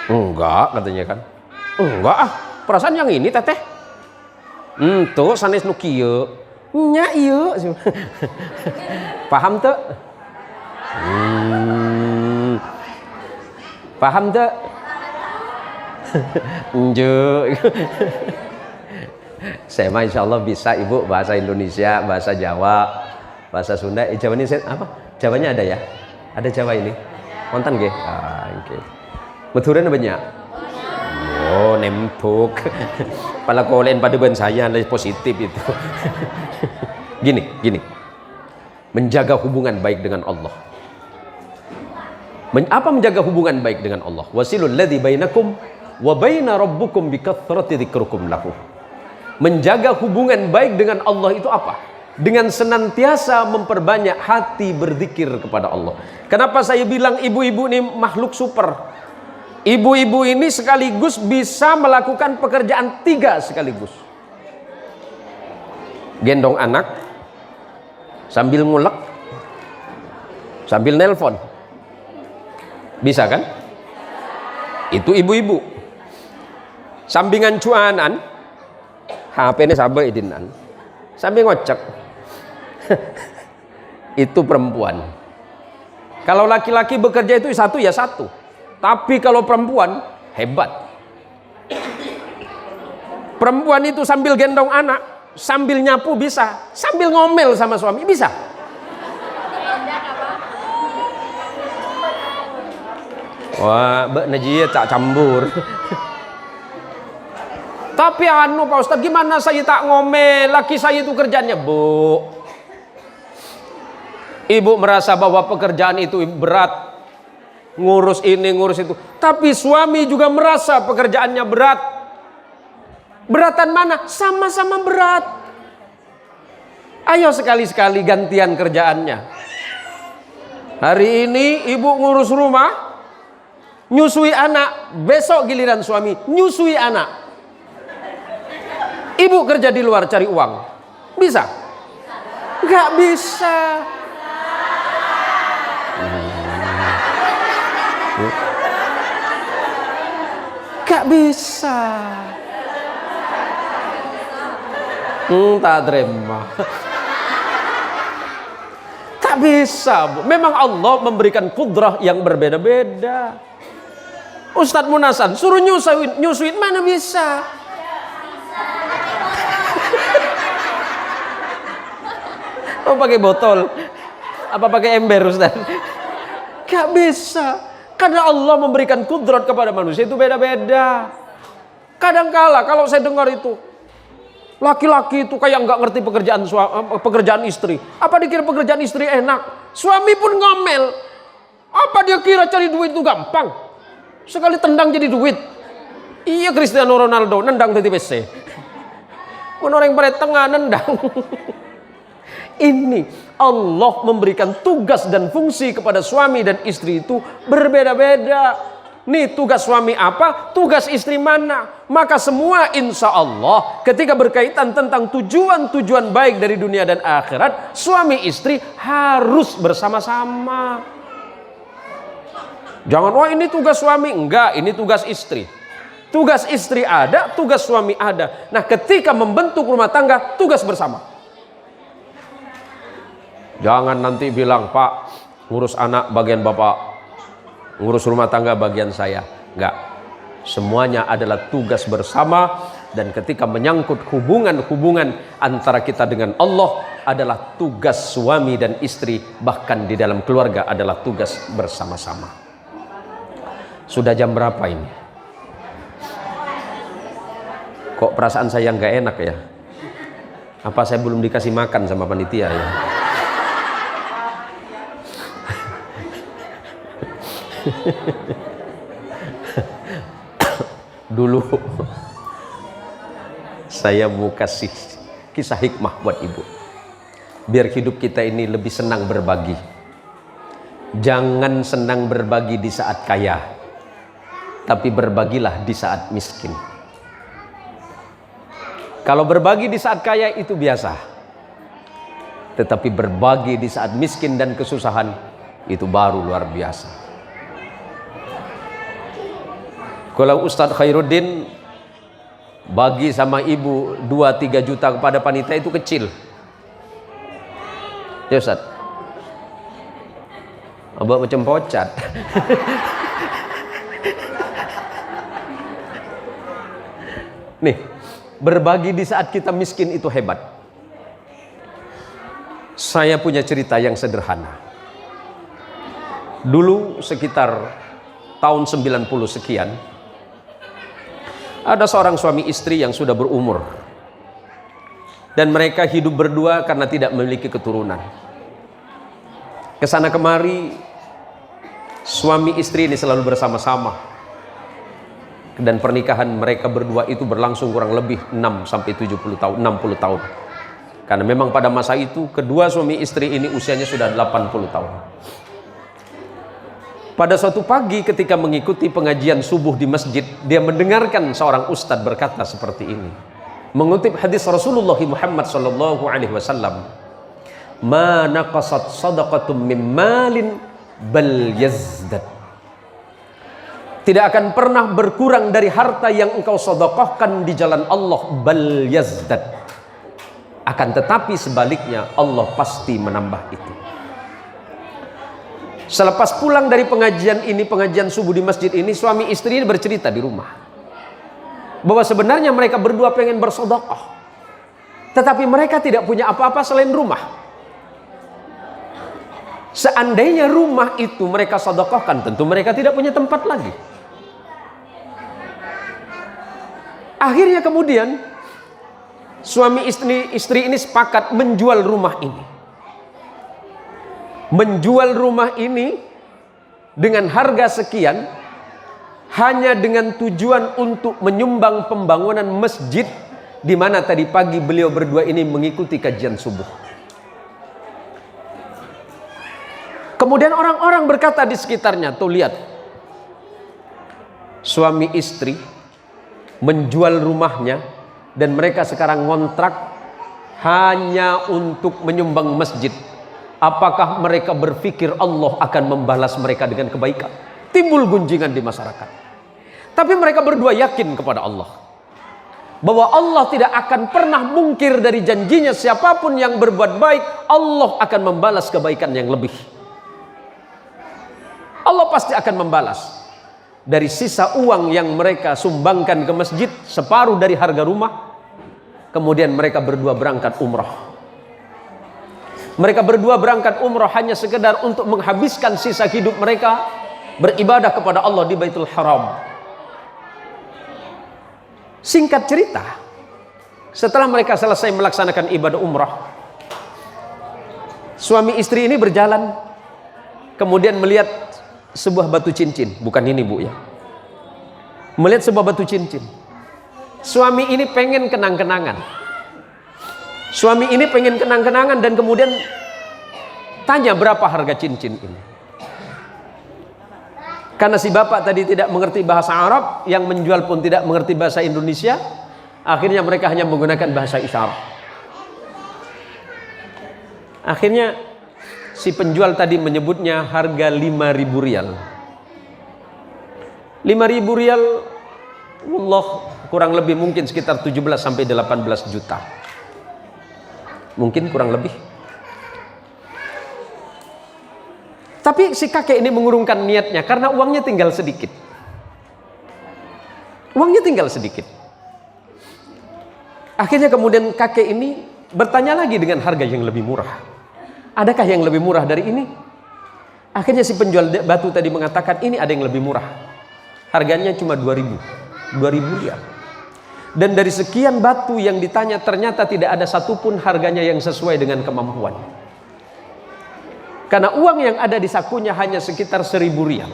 Enggak, katanya kan. Enggak ah, perasaan yang ini teteh. Tuh sanes nu kieu. Nya ieu. Paham tuh? Paham tuh? Nje. Saya mah insya Allah bisa ibu bahasa Indonesia, bahasa Jawa, bahasa Sunda. Jawa ini apa? Jawanya ada ya? Ada Jawa ini? Kontan ge? Ah, oke. Betulan banyak. Oh, nempuk. Pala kolen pada ban saya lebih positif itu. Gini. Menjaga hubungan baik dengan Allah. Apa menjaga hubungan baik dengan Allah? Wasilul ladzi bainakum wa baina rabbukum bikathrati dzikrukum lahu. Menjaga hubungan baik dengan Allah itu apa? Dengan senantiasa memperbanyak hati berzikir kepada Allah. Kenapa saya bilang ibu-ibu ini makhluk super? Ibu-ibu ini sekaligus bisa melakukan pekerjaan 3 sekaligus. Gendong anak, sambil ngulek, sambil nelpon. Bisa kan? Itu ibu-ibu. Sampingan cuanan, HP-nya sabar idinan. Sambil ngocek. Itu perempuan. Kalau laki-laki bekerja itu satu ya satu. Tapi kalau perempuan hebat. Perempuan itu sambil gendong anak, sambil nyapu bisa, sambil ngomel sama suami bisa. Wah, Mbak Najiyah tak campur. Tapi Pak Ustadz, gimana saya tak ngomel? Laki saya itu kerjanya, Bu. Ibu merasa bahwa pekerjaan itu berat. Ngurus ini, ngurus itu. Tapi suami juga merasa pekerjaannya berat. Beratan mana? Sama-sama berat. Ayo sekali-sekali gantian kerjaannya. Hari ini ibu ngurus rumah, nyusui anak. Besok giliran suami nyusui anak. Ibu kerja di luar cari uang. Bisa? Nggak bisa. Gak bisa. Tak terima. Tak bisa, Bu. Memang Allah memberikan kudrah yang berbeda-beda. Ustadz Munasan suruh nyusuin mana bisa. Oh pakai botol. Apa pakai ember Ustadz? Gak bisa. Karena Allah memberikan kudrat kepada manusia itu beda-beda. Kadangkala kalau saya dengar itu, laki-laki itu kayak nggak ngerti pekerjaan istri. Apa dikira pekerjaan istri enak? Suami pun ngomel. Apa dia kira cari duit itu gampang? Sekali tendang jadi duit. Iya Cristiano Ronaldo nendang dari PC. Orang yang pada tengah nendang. Ini Allah memberikan tugas dan fungsi kepada suami dan istri itu berbeda-beda. nih tugas suami apa, tugas istri mana. Maka semua insya Allah ketika berkaitan tentang tujuan-tujuan baik dari dunia dan akhirat, suami istri harus bersama-sama. Jangan, wah ini tugas suami, enggak, ini tugas istri. Tugas istri ada, tugas suami ada. Nah, ketika membentuk rumah tangga, tugas bersama. Jangan nanti bilang, Pak, ngurus anak bagian bapak, ngurus rumah tangga bagian saya. Enggak. Semuanya adalah tugas bersama, dan ketika menyangkut hubungan-hubungan antara kita dengan Allah adalah tugas suami dan istri, bahkan di dalam keluarga adalah tugas bersama-sama. Sudah jam berapa ini? Kok perasaan saya nggak enak ya? Apa saya belum dikasih makan sama panitia ya? Dulu saya mau kasih kisah hikmah buat ibu, biar hidup kita ini lebih senang berbagi. Jangan senang berbagi di saat kaya, tapi berbagilah di saat miskin. Kalau berbagi di saat kaya itu biasa, tetapi berbagi di saat miskin dan kesusahan itu baru luar biasa. Kalau Ustadz Khairuddin bagi sama ibu 2-3 juta kepada panitia itu kecil. Ya Ustadz, abang macam pocat. Nih, berbagi di saat kita miskin itu hebat. Saya punya cerita yang sederhana. Dulu sekitar tahun 90 sekian, ada seorang suami istri yang sudah berumur, dan mereka hidup berdua karena tidak memiliki keturunan. Kesana kemari suami istri ini selalu bersama-sama, dan pernikahan mereka berdua itu berlangsung kurang lebih 6-70 tahun, 60 tahun. Karena memang pada masa itu kedua suami istri ini usianya sudah 80 tahun. Pada suatu pagi ketika mengikuti pengajian subuh di masjid, dia mendengarkan seorang ustadz berkata seperti ini, mengutip hadis Rasulullah Muhammad sallallahu alaihi wasallam, "Ma naqasat shadaqatum min malin bal yazdad." Tidak akan pernah berkurang dari harta yang engkau sedekahkan di jalan Allah, bal yazdad. Akan tetapi sebaliknya Allah pasti menambah itu. Selepas pulang dari pengajian ini, pengajian subuh di masjid ini, suami istri ini bercerita di rumah bahwa sebenarnya mereka berdua pengen bersedekah, tetapi mereka tidak punya apa-apa selain rumah. Seandainya rumah itu mereka sedekahkan, tentu mereka tidak punya tempat lagi. Akhirnya kemudian suami istri ini sepakat menjual rumah ini. Menjual rumah ini dengan harga sekian, hanya dengan tujuan untuk menyumbang pembangunan masjid di mana tadi pagi beliau berdua ini mengikuti kajian subuh. Kemudian orang-orang berkata di sekitarnya, tuh lihat, suami istri menjual rumahnya dan mereka sekarang ngontrak hanya untuk menyumbang masjid. Apakah mereka berpikir Allah akan membalas mereka dengan kebaikan? Timbul gunjingan di masyarakat. Tapi mereka berdua yakin kepada Allah bahwa Allah tidak akan pernah mungkir dari janjinya. Siapapun yang berbuat baik, Allah akan membalas kebaikan yang lebih. Allah pasti akan membalas. Dari sisa uang yang mereka sumbangkan ke masjid, separuh dari harga rumah, kemudian mereka berdua berangkat umrah. Mereka berdua berangkat umrah hanya sekedar untuk menghabiskan sisa hidup mereka beribadah kepada Allah di Baitul Haram. Singkat cerita, setelah mereka selesai melaksanakan ibadah umrah, suami istri ini berjalan, kemudian melihat sebuah batu cincin. Bukan ini bu ya, melihat sebuah batu cincin. Suami ini pengen kenang-kenangan. Suami ini pengen kenang-kenangan dan kemudian tanya berapa harga cincin ini. Karena si bapak tadi tidak mengerti bahasa Arab, yang menjual pun tidak mengerti bahasa Indonesia, akhirnya mereka hanya menggunakan bahasa isyarat. Akhirnya si penjual tadi menyebutnya harga 5.000 rial. 5.000 rial, Allah, kurang lebih mungkin sekitar 17 sampai 18 juta. Mungkin kurang lebih. Tapi si kakek ini mengurungkan niatnya karena uangnya tinggal sedikit. Uangnya tinggal sedikit. Akhirnya kemudian kakek ini bertanya lagi dengan harga yang lebih murah. Adakah yang lebih murah dari ini? Akhirnya si penjual batu tadi mengatakan ini ada yang lebih murah. Harganya cuma 2.000 rial. Dan dari sekian batu yang ditanya ternyata tidak ada satupun harganya yang sesuai dengan kemampuan. Karena uang yang ada di sakunya hanya sekitar 1.000 rial.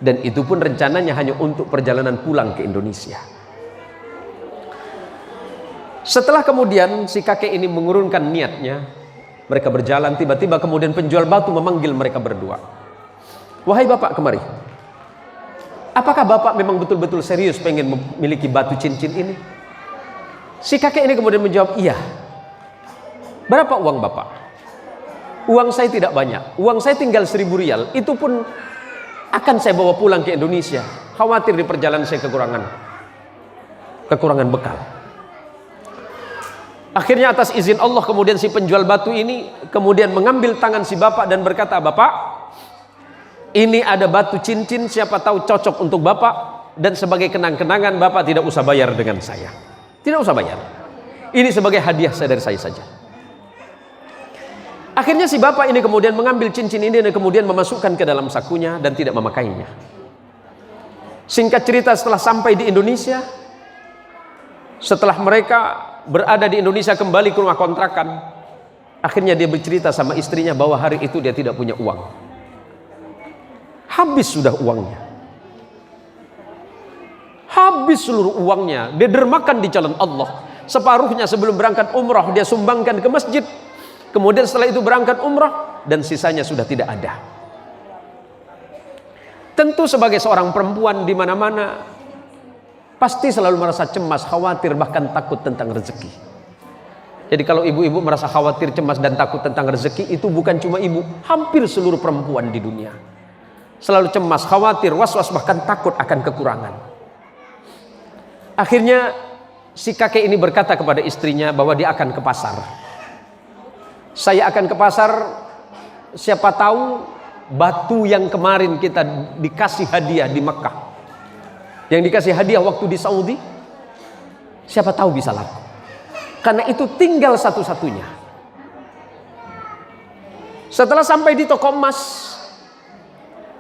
Dan itu pun rencananya hanya untuk perjalanan pulang ke Indonesia. Setelah kemudian si kakek ini mengurungkan niatnya, mereka berjalan, tiba-tiba kemudian penjual batu memanggil mereka berdua. Wahai bapak, kemari. Apakah bapak memang betul-betul serius pengen memiliki batu cincin ini? Si kakek ini kemudian menjawab, iya. Berapa uang bapak? Uang saya tidak banyak, uang saya tinggal 1.000 rial. Itu pun akan saya bawa pulang ke Indonesia. Khawatir di perjalanan saya kekurangan bekal. Akhirnya atas izin Allah kemudian si penjual batu ini kemudian mengambil tangan si bapak dan berkata, bapak, ini ada batu cincin, siapa tahu cocok untuk bapak, dan sebagai kenang-kenangan bapak tidak usah bayar dengan saya. Tidak usah bayar. Ini sebagai hadiah saya dari saya saja. Akhirnya si bapak ini kemudian mengambil cincin ini dan kemudian memasukkan ke dalam sakunya dan tidak memakainya. Singkat cerita, setelah sampai di Indonesia, setelah mereka berada di Indonesia kembali ke rumah kontrakan, akhirnya dia bercerita sama istrinya bahwa hari itu dia tidak punya uang. Habis sudah uangnya. Habis seluruh uangnya. Dia dermakan di jalan Allah. Separuhnya sebelum berangkat umrah dia sumbangkan ke masjid. Kemudian setelah itu berangkat umrah dan sisanya sudah tidak ada. Tentu sebagai seorang perempuan di mana-mana pasti selalu merasa cemas, khawatir, bahkan takut tentang rezeki. Jadi kalau ibu-ibu merasa khawatir, cemas dan takut tentang rezeki, itu bukan cuma ibu, hampir seluruh perempuan di dunia. Selalu cemas, khawatir, was-was, bahkan takut akan kekurangan. Akhirnya si kakek ini berkata kepada istrinya bahwa dia akan ke pasar. Saya akan ke pasar, siapa tahu batu yang kemarin kita dikasih hadiah di Mekah, yang dikasih hadiah waktu di Saudi, siapa tahu bisa laku. Karena itu tinggal satu-satunya. Setelah sampai di toko emas,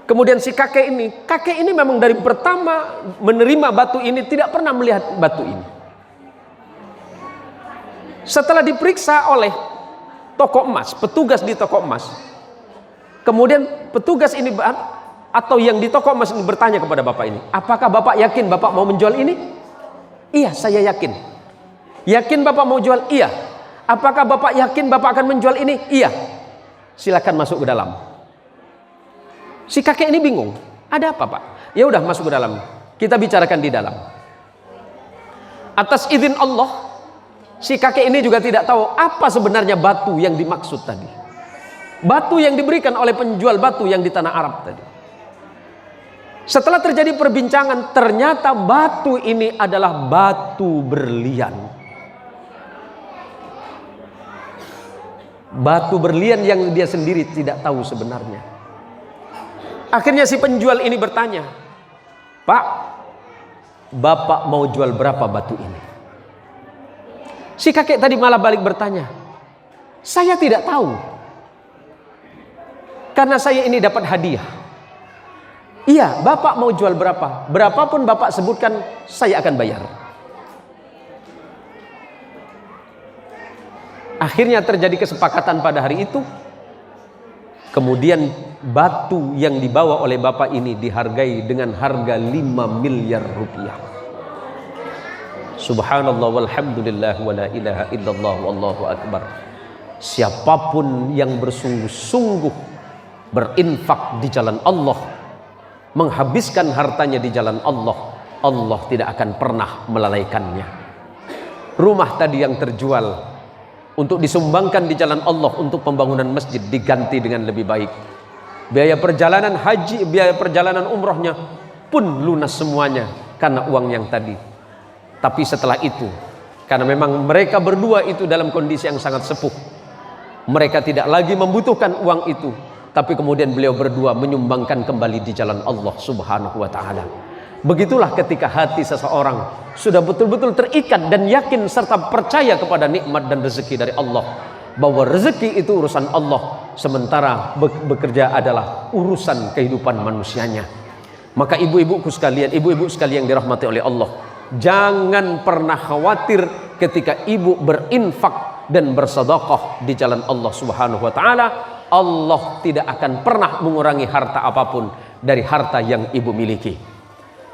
kemudian si kakek ini memang dari pertama menerima batu ini tidak pernah melihat batu ini. Setelah diperiksa oleh toko emas, petugas di toko emas, kemudian petugas ini atau yang di toko emas ini bertanya kepada bapak ini, apakah bapak yakin bapak mau menjual ini? Iya, saya yakin. Yakin bapak mau jual? Iya. Apakah bapak yakin bapak akan menjual ini? Iya. Silakan masuk ke dalam. Si kakek ini bingung, ada apa pak? Ya udah masuk ke dalam, kita bicarakan di dalam. Atas izin Allah, si kakek ini juga tidak tahu apa sebenarnya batu yang dimaksud tadi. Batu yang diberikan oleh penjual batu yang di tanah Arab tadi. Setelah terjadi perbincangan, ternyata batu ini adalah batu berlian. Batu berlian yang dia sendiri tidak tahu sebenarnya. Akhirnya si penjual ini bertanya, Pak, bapak mau jual berapa batu ini? Si kakek tadi malah balik bertanya, saya tidak tahu. Karena saya ini dapat hadiah. Iya, bapak mau jual berapa? Berapapun bapak sebutkan, saya akan bayar. Akhirnya terjadi kesepakatan pada hari itu. Kemudian batu yang dibawa oleh bapak ini dihargai dengan harga 5 miliar rupiah. Subhanallah walhamdulillah wa la ilaha illallah wallahu akbar. Siapapun yang bersungguh-sungguh berinfak di jalan Allah, menghabiskan hartanya di jalan Allah, Allah tidak akan pernah melalaikannya. Rumah tadi yang terjual untuk disumbangkan di jalan Allah untuk pembangunan masjid diganti dengan lebih baik. Biaya perjalanan haji, biaya perjalanan umrohnya pun lunas semuanya karena uang yang tadi. Tapi setelah itu, karena memang mereka berdua itu dalam kondisi yang sangat sepuh, mereka tidak lagi membutuhkan uang itu, tapi kemudian beliau berdua menyumbangkan kembali di jalan Allah Subhanahu wa ta'ala. Begitulah ketika hati seseorang sudah betul-betul terikat dan yakin serta percaya kepada nikmat dan rezeki dari Allah, bahwa rezeki itu urusan Allah, sementara bekerja adalah urusan kehidupan manusianya. Maka ibu-ibuku sekalian, ibu-ibu sekalian yang dirahmati oleh Allah, jangan pernah khawatir ketika ibu berinfak dan bersedekah di jalan Allah Subhanahu wa ta'ala. Allah tidak akan pernah mengurangi harta apapun dari harta yang ibu miliki.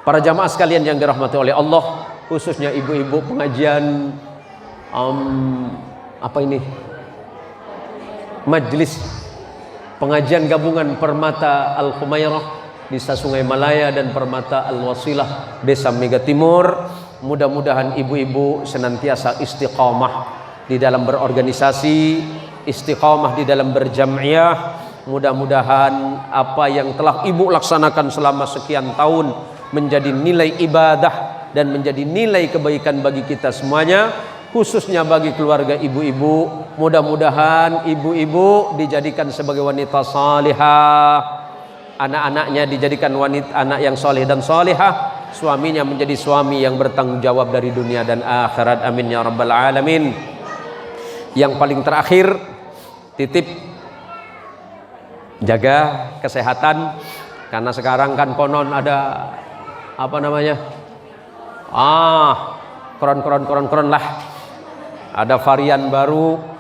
Para jamaah sekalian yang dirahmati oleh Allah, khususnya ibu-ibu pengajian Majelis pengajian gabungan Permata Al-Khumairah Desa Sungai Malaya dan Permata Al-Wasilah Desa Mega Timur, mudah-mudahan ibu-ibu senantiasa istiqamah di dalam berorganisasi, istiqamah di dalam berjam'iyah. Mudah-mudahan apa yang telah ibu laksanakan selama sekian tahun menjadi nilai ibadah dan menjadi nilai kebaikan bagi kita semuanya, khususnya bagi keluarga ibu-ibu. Mudah-mudahan ibu-ibu dijadikan sebagai wanita salihah, anak-anaknya dijadikan wanita anak yang soleh dan solehah, suaminya menjadi suami yang bertanggung jawab dari dunia dan akhirat. Amin ya rabbal alamin. Yang paling terakhir, titip jaga kesehatan, karena sekarang kan konon ada koron lah, ada varian baru.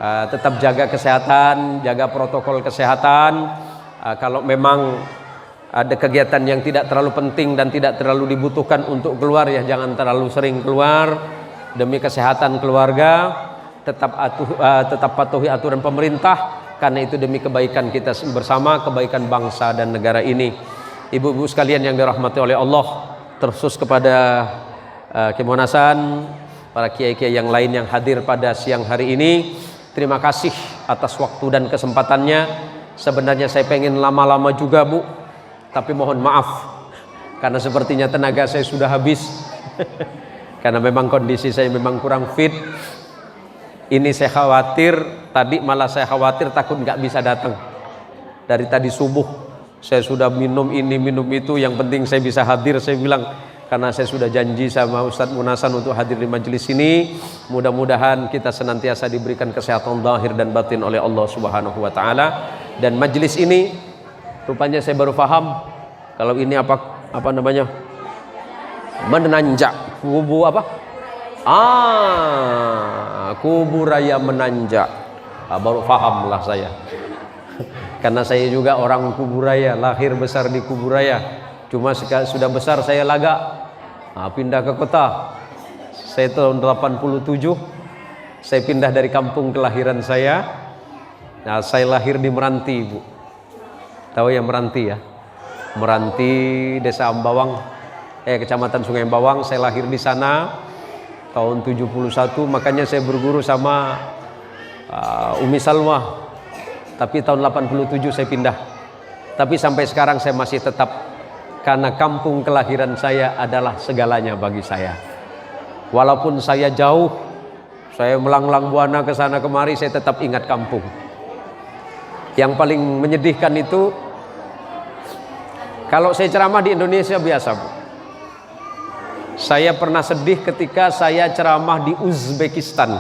Tetap jaga kesehatan, jaga protokol kesehatan. Kalau memang ada kegiatan yang tidak terlalu penting dan tidak terlalu dibutuhkan untuk keluar, ya jangan terlalu sering keluar demi kesehatan keluarga. Tetap patuhi aturan pemerintah, karena itu demi kebaikan kita bersama, kebaikan bangsa dan negara ini. Ibu-ibu sekalian yang dirahmati oleh Allah, terkhusus kepada Kemonasan, para kiai-kiai yang lain yang hadir pada siang hari ini, terima kasih atas waktu dan kesempatannya. Sebenarnya saya pengen lama-lama juga, Bu, tapi mohon maaf karena sepertinya tenaga saya sudah habis. Karena memang kondisi saya memang kurang fit. Ini saya khawatir, tadi malah saya khawatir takut nggak bisa datang. Dari tadi subuh saya sudah minum ini minum itu, yang penting saya bisa hadir, saya bilang, karena saya sudah janji sama Ustadz Munasan untuk hadir di majelis ini. Mudah-mudahan kita senantiasa diberikan kesehatan zahir dan batin oleh Allah Subhanahu wa taala. Dan majelis ini rupanya saya baru paham kalau ini apa namanya? Menanjak kubu apa? Kubu raya menanjak. Baru paham lah saya. Karena saya juga orang Kuburaya, lahir besar di Kuburaya. Cuma sudah besar saya Laga, pindah ke kota. Saya tahun 87, saya pindah dari kampung kelahiran saya. Nah, saya lahir di Meranti, Bu. Tahu ya Meranti ya? Meranti, Desa Ambawang, Kecamatan Sungai Bawang. Saya lahir di sana tahun 71, makanya saya berguru sama Umi Salma. Tapi tahun 87 saya pindah. Tapi sampai sekarang saya masih tetap, karena kampung kelahiran saya adalah segalanya bagi saya. Walaupun saya jauh, saya melanglang buana ke sana kemari, saya tetap ingat kampung. Yang paling menyedihkan itu, kalau saya ceramah di Indonesia biasa, Bu. Saya pernah sedih ketika saya ceramah di Uzbekistan.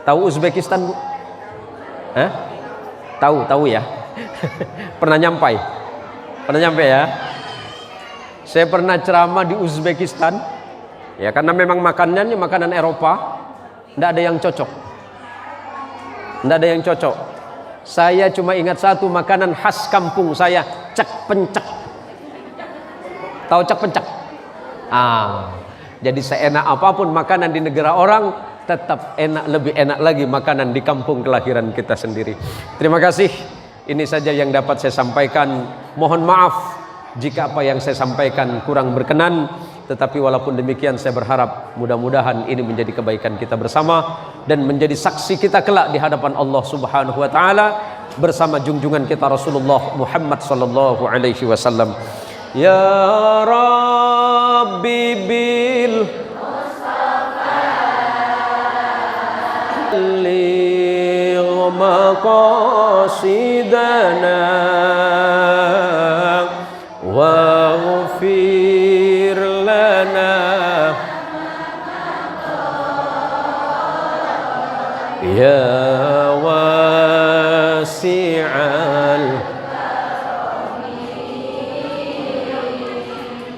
Tahu Uzbekistan, Bu? Tahu ya. Pernah nyampai ya. Saya pernah ceramah di Uzbekistan, ya, karena memang makanannya makanan Eropa, tidak ada yang cocok. Saya cuma ingat satu makanan khas kampung saya, cek pencek. Tahu cek pencek? Jadi seenak apapun makanan di negara orang, tetap enak, lebih enak lagi makanan di kampung kelahiran kita sendiri. Terima kasih. Ini saja yang dapat saya sampaikan. Mohon maaf jika apa yang saya sampaikan kurang berkenan, tetapi walaupun demikian saya berharap mudah-mudahan ini menjadi kebaikan kita bersama dan menjadi saksi kita kelak di hadapan Allah Subhanahu wa taala bersama junjungan kita Rasulullah Muhammad sallallahu alaihi wasallam. Ya Rabbi bil Mustafa maqasidana waghfir lana ya wasi'al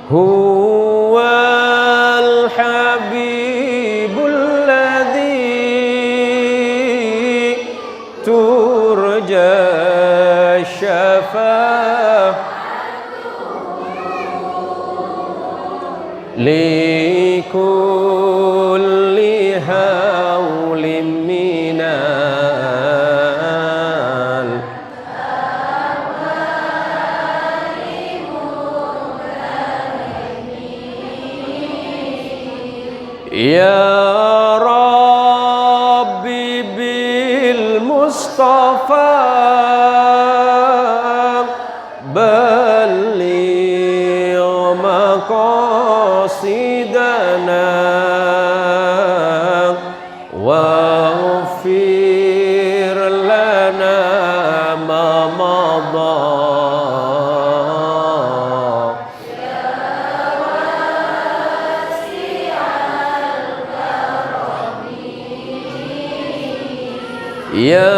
huwal habibul ladzi turja syafa'ah likulli hawlim minal ya Rabbi bil Mustafa balligh maqasidana waghfir lana ma madha ya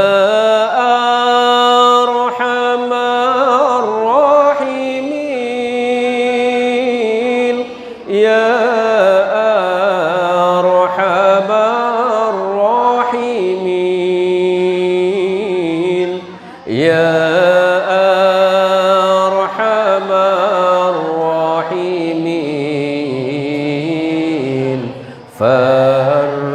arhamar rahimin ya arhamar rahimin ya arhamar rahimin farrij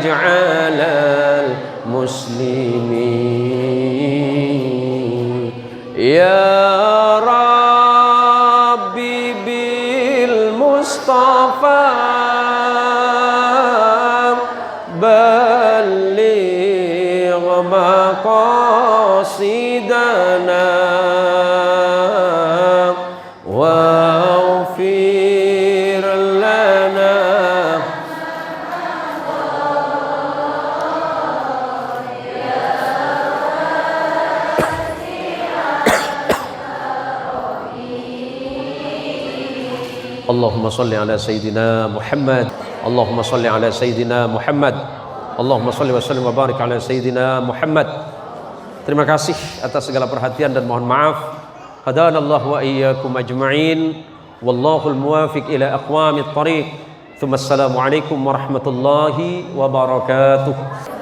'alal muslimin ya Rabbi bil Mustafa balligh maqasidana waghfir lana Allahumma salli ala Sayyidina Muhammad Allahumma salli ala Sayyidina Muhammad Allahumma salli wa sallim wa barik ala Sayyidina Muhammad. Terima kasih atas segala perhatian dan mohon maaf. Hadanallahu wa iyyakum ajma'in. Wallahul muwafiq ila aqwamit thariq. Tsumma assalamu alaikum warahmatullahi wabarakatuh.